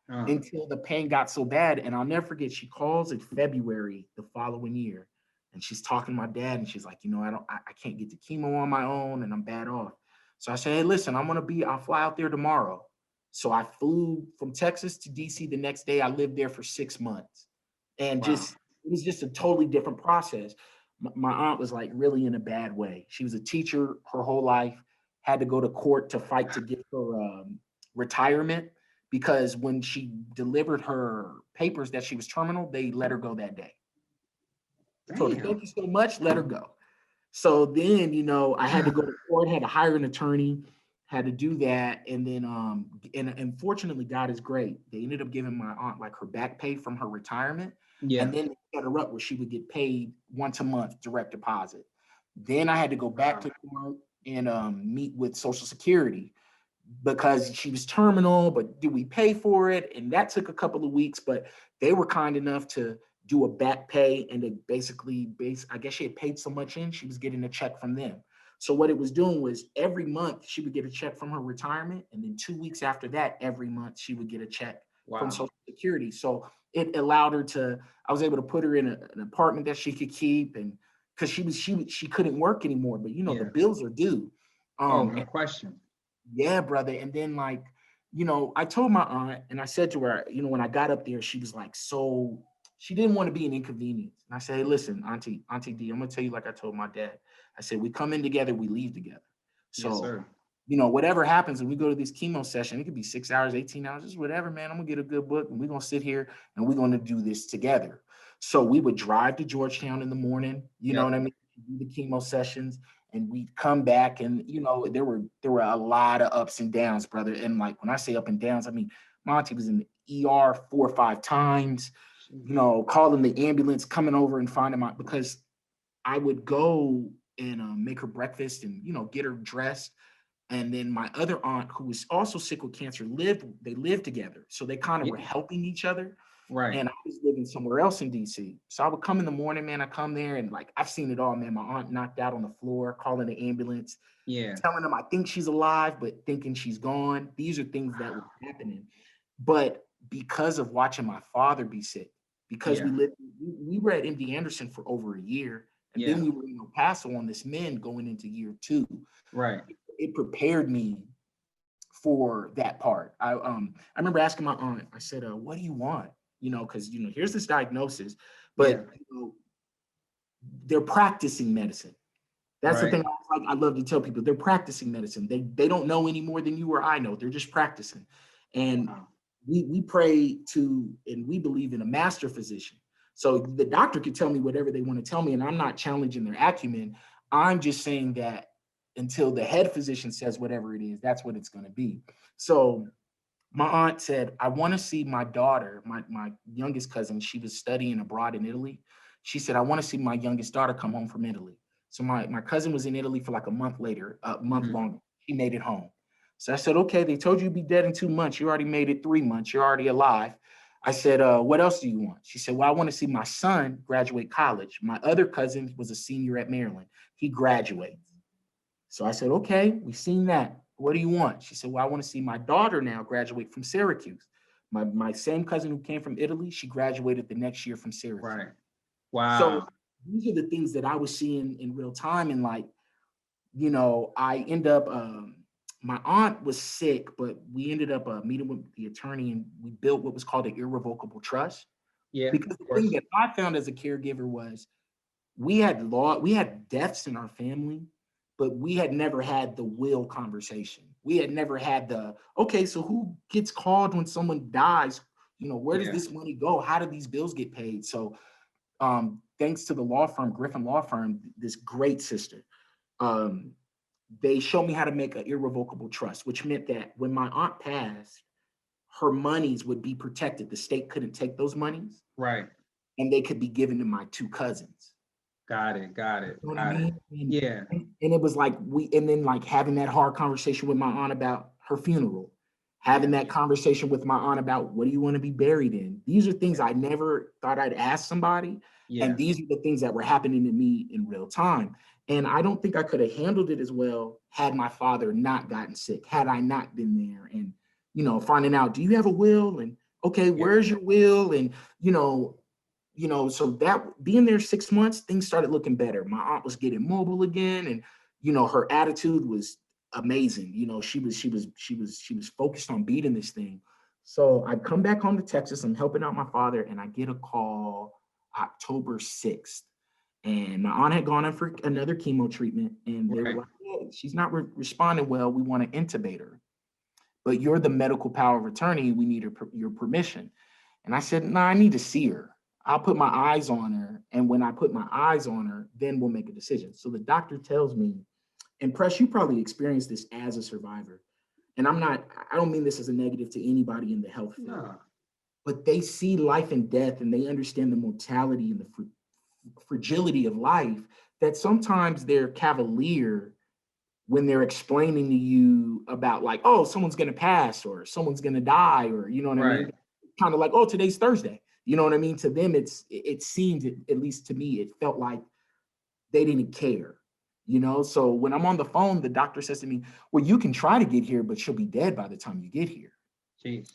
until the pain got so bad. And I'll never forget, she calls in February the following year. And she's talking to my dad, and she's like, you know, I can't get the chemo on my own, and I'm bad off. So I said, hey, listen, I'll fly out there tomorrow. So I flew from Texas to DC the next day. I lived there for 6 months, and it was just a totally different process. My aunt was like really in a bad way. She was a teacher her whole life, had to go to court to fight to get her retirement because when she delivered her papers that she was terminal, they let her go that day. Told her, thank you so much, let her go. So then, you know, I had to go to court, had to hire an attorney, had to do that. And then, and fortunately, God is great. They ended up giving my aunt like her back pay from her retirement. And then they set her up where she would get paid once a month, direct deposit. Then I had to go back to court and meet with Social Security because she was terminal, but do we pay for it? And that took a couple of weeks, but they were kind enough to do a back pay, and they I guess she had paid so much in, she was getting a check from them. So what it was doing was every month she would get a check from her retirement, and then 2 weeks after that, every month she would get a check from Social Security. So it allowed her I was able to put her in an apartment that she could keep, and because she couldn't work anymore, but you know, the bills are due. No question. Yeah, brother. And then like, you know, I told my aunt, and I said to her, you know, when I got up there, she was like, so she didn't want to be an inconvenience. And I said, hey, listen, Auntie D, I'm gonna tell you like I told my dad. I said, we come in together, we leave together. So, you know, whatever happens, when we go to this chemo session, it could be 6 hours, 18 hours, just whatever, man. I'm gonna get a good book, and we're gonna sit here and we're gonna do this together. So we would drive to Georgetown in the morning, you know what I mean, do the chemo sessions, and we'd come back, and you know, there were a lot of ups and downs, brother. And like when I say up and downs, I mean my auntie was in the ER 4 or 5 times, you know, calling the ambulance, coming over and finding my, because I would go and make her breakfast and, you know, get her dressed. And then my other aunt, who was also sick with cancer, lived together. So they kind of were helping each other. Right. And I was living somewhere else in DC. So I would come in the morning, man. I come there and like, I've seen it all, man. My aunt knocked out on the floor, calling the ambulance, telling them I think she's alive, but thinking she's gone. These are things that were happening. But because of watching my father be sick, because we were at MD Anderson for over a year, and then we were in El Paso on this mend going into year 2. Right. It prepared me for that part. I remember asking my aunt, I said, what do you want? You know, because, you know, here's this diagnosis, but you know, they're practicing medicine. That's the thing I love to tell people. They're practicing medicine. They don't know any more than you or I know. They're just practicing. And we pray to, and we believe in a master physician. So the doctor could tell me whatever they want to tell me, and I'm not challenging their acumen. I'm just saying that until the head physician says whatever it is, that's what it's going to be. So my aunt said, I want to see my daughter, my youngest cousin. She was studying abroad in Italy. She said, I want to see my youngest daughter come home from Italy. So my cousin was in Italy for like a month longer. She made it home. So I said, okay, they told you you'd be dead in 2 months. You already made it 3 months. You're already alive. I said, what else do you want? She said, well, I want to see my son graduate college. My other cousin was a senior at Maryland. He graduates. So I said, okay, we've seen that. What do you want? She said, well, I want to see my daughter now graduate from Syracuse. My same cousin who came from Italy, she graduated the next year from Syracuse. Right. So Wow. these are the things that I was seeing in real time. And like, I end up, my aunt was sick, but we ended up meeting with the attorney and we built what was called an irrevocable trust. Yeah. Because Of the course. thing that I found as a caregiver was we had deaths in our family, but we had never had the will conversation. We had never had the, okay, so who gets called when someone dies? Where does Yeah. this money go? How do these bills get paid? So thanks to the law firm, Griffin Law Firm, this great sister, they showed me how to make an irrevocable trust, which meant that when my aunt passed, her monies would be protected. The state couldn't take those monies. Right. And they could be given to my 2 cousins. Got it. Got it. You know what Got I it. mean? Yeah. And it was like and then like having that hard conversation with my aunt about her funeral, having that conversation with my aunt about what do you want to be buried in? These are things I never thought I'd ask somebody. Yeah. And these are the things that were happening to me in real time. And I don't think I could have handled it as well had my father not gotten sick, had I not been there and, finding out, do you have a will? And okay, where's your will? And, so that being there 6 months, things started looking better. My aunt was getting mobile again. And, her attitude was amazing. She was focused on beating this thing. So I come back home to Texas. I'm helping out my father and I get a call October 6th. And my aunt had gone in for another chemo treatment and they were like, hey, she's not responding well. We want to intubate her. But you're the medical power of attorney. We need your permission. And I said, no, I need to see her. I'll put my eyes on her. And when I put my eyes on her, then we'll make a decision. So the doctor tells me, and Press, you probably experienced this as a survivor. And I don't mean this as a negative to anybody in the health field, but they see life and death and they understand the mortality and the fragility of life, that sometimes they're cavalier when they're explaining to you about like, oh, someone's going to pass or someone's going to die, or, you know what I mean? Kind of like, oh, today's Thursday. You know what I mean? To them, it seemed, at least to me, it felt like they didn't care, So when I'm on the phone, the doctor says to me, well, you can try to get here, but she'll be dead by the time you get here. Jeez.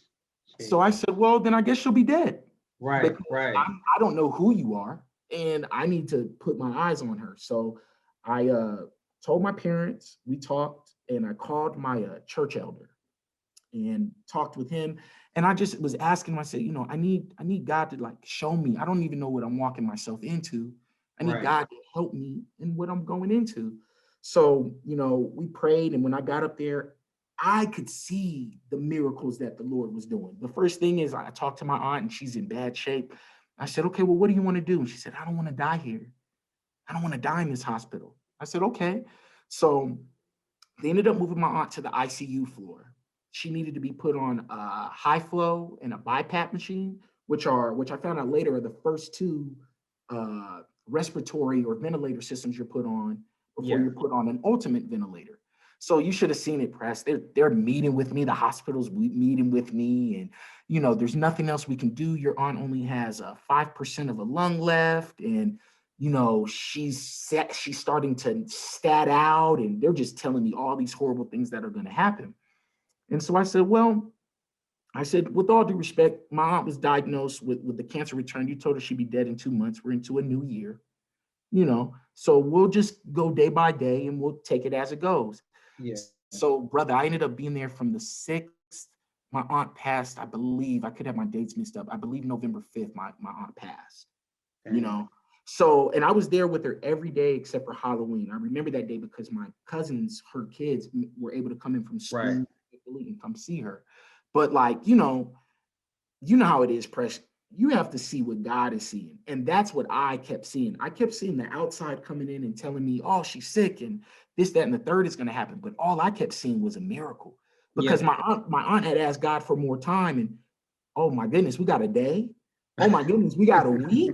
So I said, well, then I guess she'll be dead. Right. I don't know who you are, and I need to put my eyes on her. So I told my parents, we talked, and I called my church elder and talked with him. And I just was asking him, I said, I need God to like show me. I don't even know what I'm walking myself into. I need God to help me in what I'm going into. So, we prayed. And when I got up there, I could see the miracles that the Lord was doing. The first thing is I talked to my aunt and she's in bad shape. I said, okay, well, what do you want to do? And she said, I don't want to die here. I don't want to die in this hospital. I said, okay. So they ended up moving my aunt to the ICU floor. She needed to be put on a high flow and a BiPAP machine, which I found out later are the first 2 respiratory or ventilator systems you're put on before you're put on an ultimate ventilator. So you should have seen it, Press. They're meeting with me. The hospital's meeting with me, and there's nothing else we can do. Your aunt only has 5% of a lung left, and she's starting to stat out, and they're just telling me all these horrible things that are going to happen. And so I said, with all due respect, my aunt was diagnosed with the cancer return. You told her she'd be dead in 2 months. We're into a new year, so we'll just go day by day and we'll take it as it goes. Yeah. So, brother, I ended up being there from the 6th. My aunt passed, I believe, I could have my dates mixed up. I believe November 5th, my aunt passed, So, and I was there with her every day except for Halloween. I remember that day because my cousins, her kids, were able to come in from school and come see her. But like, you know how it is, Press. You have to see what God is seeing. And that's what I kept seeing. I kept seeing the outside coming in and telling me, oh, she's sick and this, that, and the third is going to happen. But all I kept seeing was a miracle because my aunt had asked God for more time. And oh my goodness, we got a day. Oh my goodness, we got a week.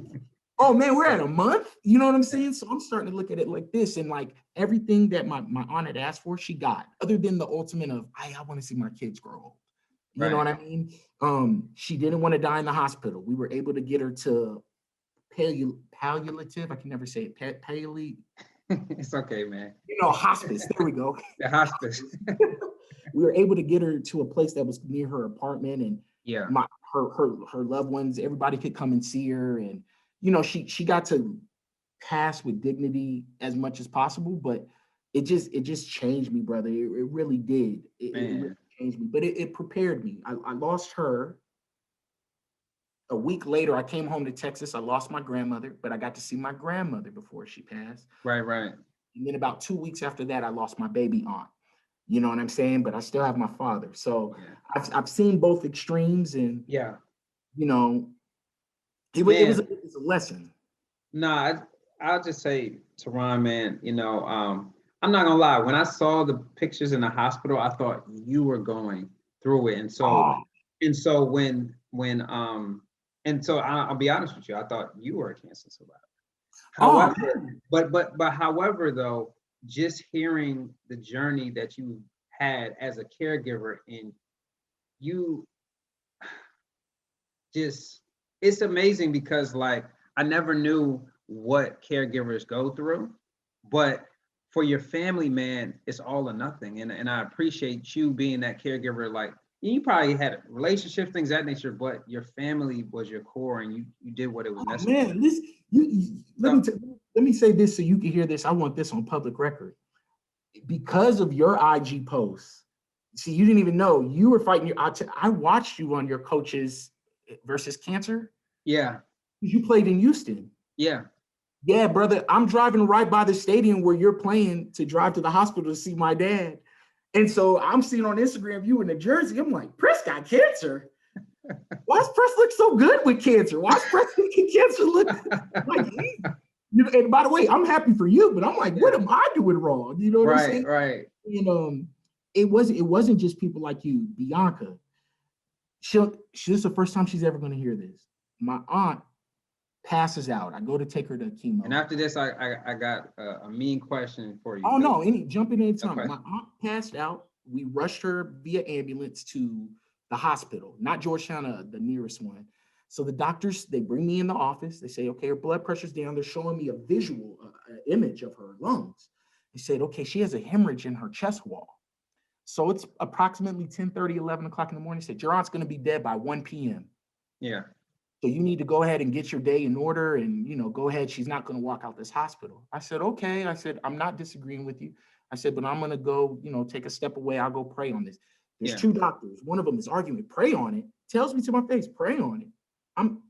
Oh man, we're at a month. You know what I'm saying? So I'm starting to look at it like this, and like everything that my aunt had asked for, she got, other than the ultimate of I want to see my kids grow old. You know Right. what I mean? She didn't want to die in the hospital. We were able to get her to palliative. I can never say it. It's okay, man. Hospice. There we go. The hospice. We were able to get her to a place that was near her apartment, and Yeah. her loved ones, everybody could come and see her, and she got to pass with dignity as much as possible. But it just changed me, brother. It really did. It really changed me, but it prepared me. I lost her. A week later, I came home to Texas. I lost my grandmother, but I got to see my grandmother before she passed. Right, right. And then about 2 weeks after that, I lost my baby aunt. You know what I'm saying? But I still have my father. So I've seen both extremes, and Yeah. It was a lesson. Nah, I'll just say, Taron, man, I'm not gonna lie. When I saw the pictures in the hospital, I thought you were going through it. And so I'll be honest with you, I thought you were a cancer survivor. However, however, though, just hearing the journey that you had as a caregiver, and you just, it's amazing because like I never knew what caregivers go through, but for your family, man, it's all or nothing. And I appreciate you being that caregiver. Like you probably had relationships, things of that nature, but your family was your core, and you did what it was necessary. Man, let me say this so you can hear this. I want this on public record. Because of your IG posts, see, you didn't even know you were fighting I watched you on your coaches versus cancer. Yeah. You played in Houston. Yeah. Yeah, brother. I'm driving right by the stadium where you're playing to drive to the hospital to see my dad. And so I'm seeing on Instagram you in the jersey. I'm like, Press got cancer. Why does Press look so good with cancer? Why does Press making cancer look like he? And by the way, I'm happy for you, but I'm like, what am I doing wrong? You know what I'm saying? Right. And it wasn't just people like you, Bianca. This is the first time she's ever going to hear this. My aunt passes out. I go to take her to chemo. And after this, I got a mean question for you. Oh no, jump in anytime. Okay. My aunt passed out. We rushed her via ambulance to the hospital, not Georgetown, the nearest one. So the doctors, they bring me in the office. They say, okay, her blood pressure's down. They're showing me a visual image of her lungs. They said, okay, she has a hemorrhage in her chest wall. So it's approximately 10:30, 11 o'clock in the morning. They said, your aunt's going to be dead by 1 p.m. Yeah. So you need to go ahead and get your day in order and, go ahead. She's not going to walk out this hospital. I said, okay. I said, I'm not disagreeing with you. I said, but I'm going to go, take a step away. I'll go pray on this. There's two doctors. One of them is arguing, pray on it. Tells me to my face, pray on it.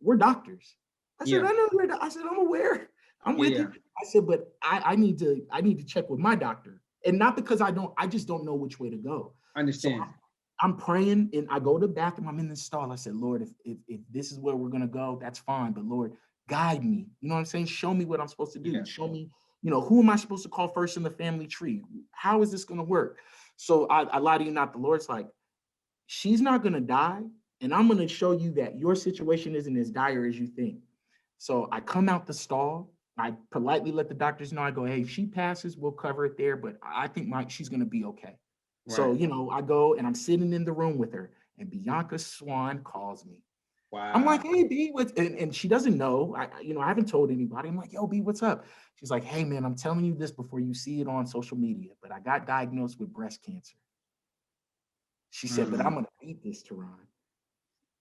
We're doctors. I said, I know you're. I said, I'm aware. I'm with you. I said, but I need to check with my doctor, and not because I just don't know which way to go. I understand. So I'm praying, and I go to the bathroom. I'm in the stall. I said, Lord, if this is where we're gonna go, that's fine. But Lord, guide me. You know what I'm saying? Show me what I'm supposed to do. Yeah. Show me, who am I supposed to call first in the family tree? How is this gonna work? So I lie to you not. The Lord's like, she's not gonna die. And I'm going to show you that your situation isn't as dire as you think. So I come out the stall. I politely let the doctors know. I go, hey, if she passes, we'll cover it there. But I think she's going to be okay. Right. So, I go and I'm sitting in the room with her. And Bianca Swan calls me. Wow. I'm like, hey, B, and she doesn't know. I haven't told anybody. I'm like, yo, B, what's up? She's like, hey, man, I'm telling you this before you see it on social media. But I got diagnosed with breast cancer. She said, but I'm going to beat this, Taron.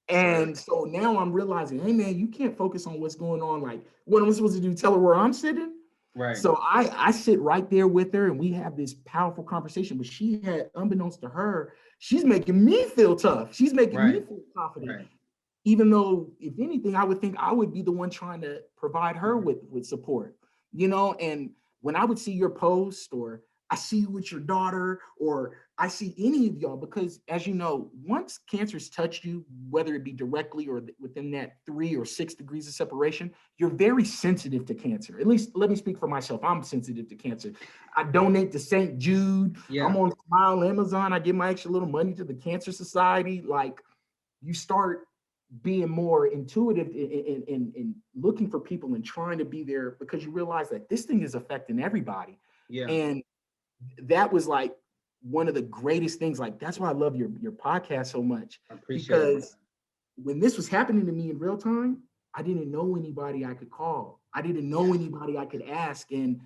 And so now I'm realizing, hey, man, you can't focus on what's going on. Like, what am I supposed to do? Tell her where I'm sitting? Right. So I sit right there with her and we have this powerful conversation. But she had, unbeknownst to her, she's making me feel tough. She's making me feel confident. Right. Even though, if anything, I would think I would be the one trying to provide her with support, And when I would see your post, or I see you with your daughter, or I see any of y'all, because as you know, once cancer's touched you, whether it be directly or within that 3 or 6 degrees of separation, you're very sensitive to cancer. At least let me speak for myself. I'm sensitive to cancer. I donate to St. Jude. Yeah. I'm on Smile Amazon. I give my extra little money to the Cancer Society. Like, you start being more intuitive in looking for people and trying to be there, because you realize that this thing is affecting everybody. Yeah. And that was like one of the greatest things. Like, that's why I love your podcast so much. I appreciate because it. when this was happening to me in real time, I didn't know anybody I could call. I didn't know anybody I could ask. And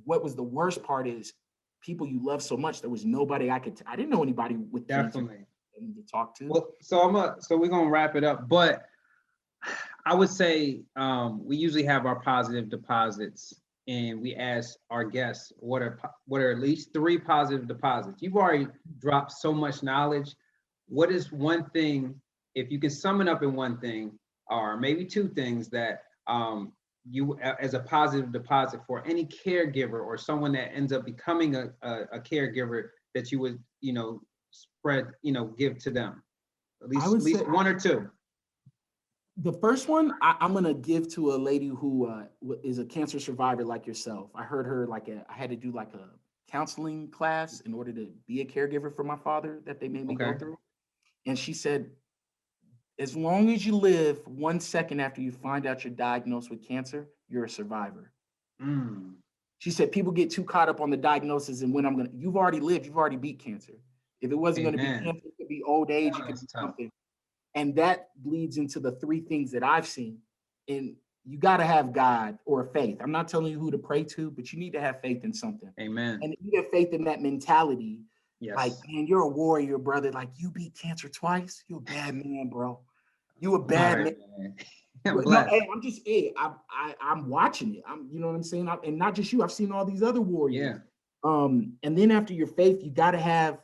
what was the worst part is, people you love so much, there was nobody I didn't know anybody with cancer Definitely. to talk to. Well, so we're gonna wrap it up, but I would say we usually have our positive deposits, and we ask our guests what are at least 3 positive deposits. You've already dropped so much knowledge. What is one thing, if you can sum it up in one thing, or maybe 2 things that you as a positive deposit for any caregiver or someone that ends up becoming a caregiver, that you would, spread, give to them? At least 1 or 2. The first one I'm gonna give to a lady who is a cancer survivor like yourself. I heard her I had to do like a counseling class in order to be a caregiver for my father that they made me go through. And she said, as long as you live 1 second after you find out you're diagnosed with cancer, you're a survivor. Mm. She said, people get too caught up on the diagnosis and when you've already lived, you've already beat cancer. If it wasn't going to be cancer, it could be old age, it could be something. And that leads into the 3 things that I've seen. And you got to have God or faith. I'm not telling you who to pray to, but you need to have faith in something. Amen. And if you have faith in that mentality, yes. Like, man, you're a warrior, brother. Like, you beat cancer twice. You're a bad man, bro. You a bad man. No, hey, I'm watching it. You know what I'm saying? And not just you, I've seen all these other warriors. Yeah. And then after your faith, you got to have,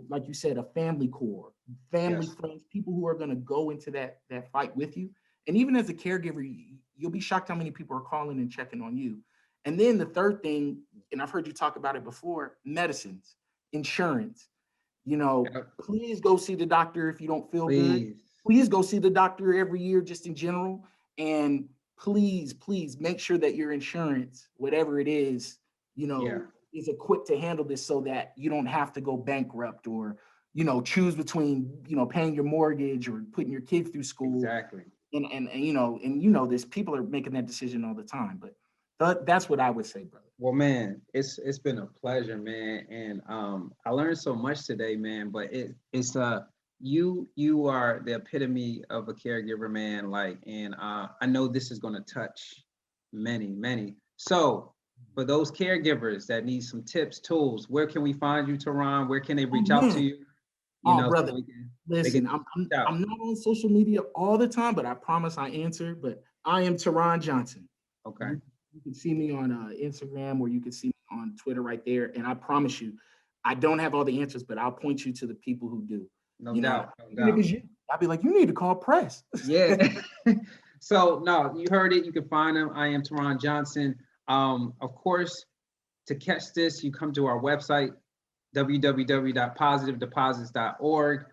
like you said, a family core, family, friends, people who are going to go into that fight with you. And even as a caregiver, you'll be shocked how many people are calling and checking on you. And then the third thing, and I've heard you talk about it before, medicines, insurance. Please go see the doctor if you don't feel good. Please go see the doctor every year, just in general. And please make sure that your insurance, whatever it is, is equipped to handle this so that you don't have to go bankrupt or, choose between, paying your mortgage or putting your kids through school. Exactly. And this, people are making that decision all the time, but that's what I would say, brother. Well, man, it's been a pleasure, man. And I learned so much today, man, but it's you are the epitome of a caregiver, man. And I know this is going to touch many. So for those caregivers that need some tips, tools, where can we find you, Taron? Where can they reach out to you? Brother, listen, I'm not on social media all the time, but I promise I answer. But I am Taron Johnson. Okay. You can see me on Instagram, or you can see me on Twitter right there. And I promise you, I don't have all the answers, but I'll point you to the people who do. No doubt. I'll be like, you need to call press. Yeah. So no, you heard it. You can find him. I am Taron Johnson. Of course, to catch this, you come to our website, www.positivedeposits.org.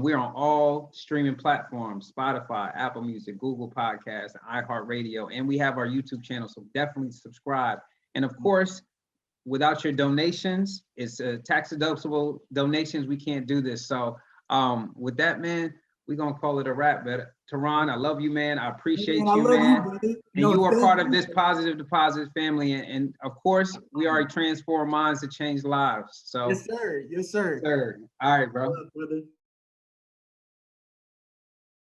We're on all streaming platforms: Spotify, Apple Music, Google Podcasts, iHeartRadio, and we have our YouTube channel. So definitely subscribe. And of course, without your donations, it's tax-deductible donations. We can't do this. So with that, man, we're going to call it a wrap. But Taron, I love you, man. I appreciate you, man. And you are part of this Positive Deposit family. And of course, we are transform minds to change lives. So yes, sir. All right, bro. Brother.